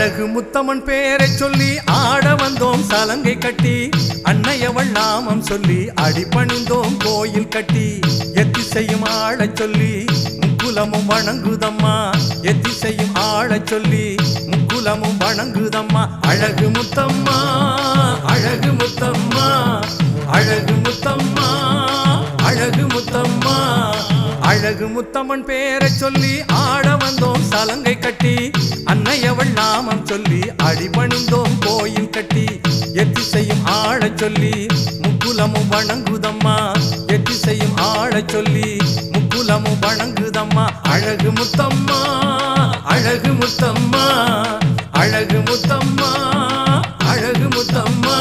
அழகு முத்தம்மன் பேரை சொல்லி ஆட வந்தோம் சலங்கை கட்டி அன்னையவள் நாமம் சொல்லி அடிபணிந்தோம் கோயில் கட்டி எத்திசையும் ஆடச் சொல்லி முக்குலமும் வணங்குதம்மா எத்திசையும் ஆடச் சொல்லி முக்குலமும் வணங்குதம்மா அழகு முத்தம்மா அழகு முத்தம்மா அழகு முத்தம்மா அழகு முத்தம்மா அழகு முத்தம்மன் பேரை சொல்லி ஆட வந்தோம் சலங்கை கட்டி அன்னையவள் நாமம் சொல்லி அடிபணிந்தோம் கோயில் கட்டி எத்திசையும் ஆடச் சொல்லி முக்குலமும் வணங்குதம்மா எத்திசையும் ஆடச் சொல்லி முக்குலமும் வணங்குதம்மா அழகு முத்தம்மா அழகு முத்தம்மா அழகு முத்தம்மா அழகு முத்தம்மா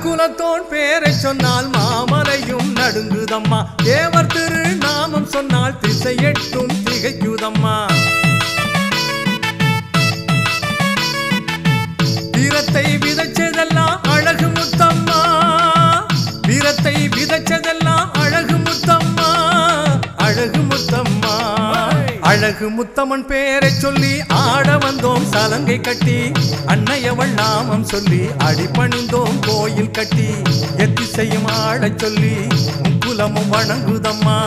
குலத்தோன் பேரை சொன்னால் மாமலையும் நடுங்குதம்மா தேவர் திரு நாமம் சொன்னால் திசை எட்டும் திகைக்குதம்மா வீரத்தை விதைச்சதெல்லாம் அழகு முத்தம்மா வீரத்தை விதைச்சதெல்லாம் அழகு முத்தம்மா அழகு முத்தம்மா அழகு முத்தம்மன் பேரை சொல்லி ஆட வந்தோம் சலங்கை கட்டி அன்னையவள் நாமம் சொல்லி அடிபணிந்தோம் கோயில் கட்டி எத்திசையும் ஆடச் சொல்லி முக்குலமும் வணங்குதம்மா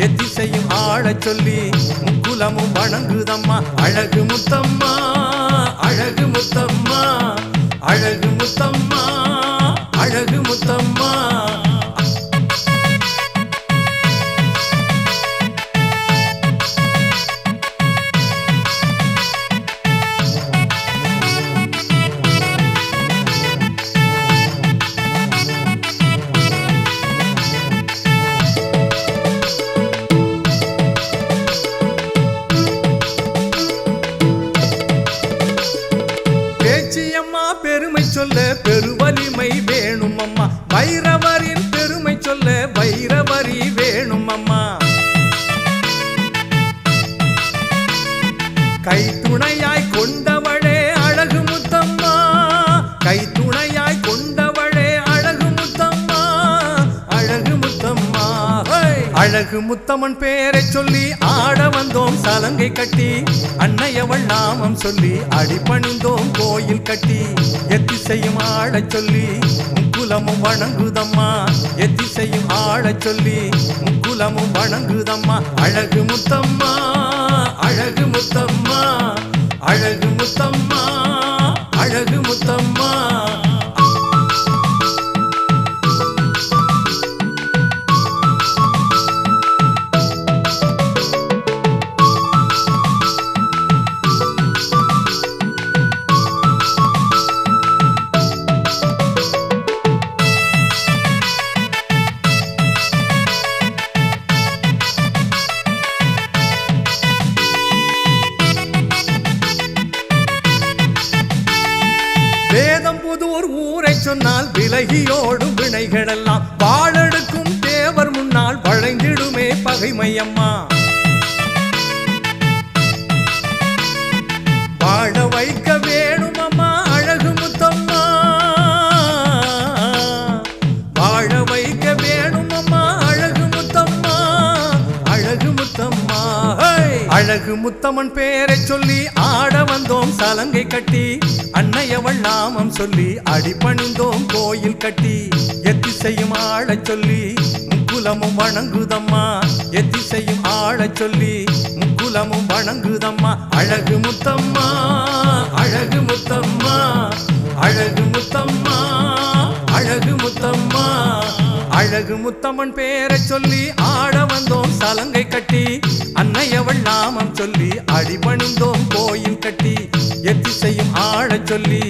எத்திசையும் ஆடச் சொல்லி முக்குலமும் வணங்குதம்மா அழகு முத்தம்மா அழகு முத்தம்மா அழகு முத்தம்மா அழகு முத்தம்மா பெருமை சொல்ல பெருவலிமை வேணும் அம்மா வைரவரின் பெருமை சொல்ல வைரவரி வேணும் அம்மா கை துணையாய் கொண்டவளே அழகு முத்தம்மா கை துணையாய் கொண்டவளே அழகு முத்தம்மா அழகு முத்தம்மா அழகு முத்தம்மன் பேரை சொல்லி ஆட வந்தோம் சலங்கை கட்டி அன்னையவள் நாமம் சொல்லி அடிபணிந்தோம் கோயில் கட்டி எத்திசையும் ஆடச் சொல்லி முக்குலமும் வணங்குதம்மா எத்திசையும் ஆடச் சொல்லி முக்குலமும் வணங்குதம்மா அழகு முத்தம்மா அழகு முத்தம்மா அழகு முத்தம்மா அழகு முத்தம்மா வேதம் புதூர் ஊரை சொன்னால் விலகியோடும் வினைகளெல்லாம் வாழெடுக்கும் தேவர் முன்னால் வளைந்திடுமே பகைமையம்மா வாழ வைக்க வேணும் அம்மா அழகு முத்தம்மா வாழ வைக்க வேணும் அம்மா அழகு முத்தம்மா அழகு முத்தம்மா அழகு முத்தம்மன் பேரை சொல்லி ஆட வந்தோம் சலங்கை கட்டி அன்னையவள் நாமம் சொல்லி அடிபணிந்தோம் கோயில் கட்டி எத்திசையும் ஆடச் சொல்லி முக்குலமும் வணங்குதம்மா எத்திசையும் ஆடச் சொல்லி முக்குலமும் வணங்குதம்மா அழகு முத்தம்மா அழகு முத்தம்மா அழகு முத்தம்மா அழகு முத்தம்மா அழகு முத்தம்மன் பேரை சொல்லி ஆட வந்தோம் சலங்கை கட்டி அன்னையவள் நாமம் சொல்லி அடிபணிந்தோம் கோயில் கட்டி எத்திசையும் ஆடச் சொல்லி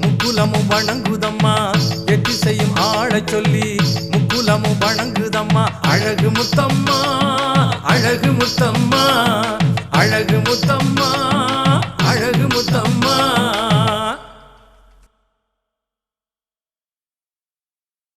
முக்குலமும் வணங்குதம்மா எத்திசையும் ஆடச் சொல்லி முக்குலமும் வணங்குதம்மா அழகு முத்தம்மா அழகு முத்தம்மா அழகு முத்தம்மா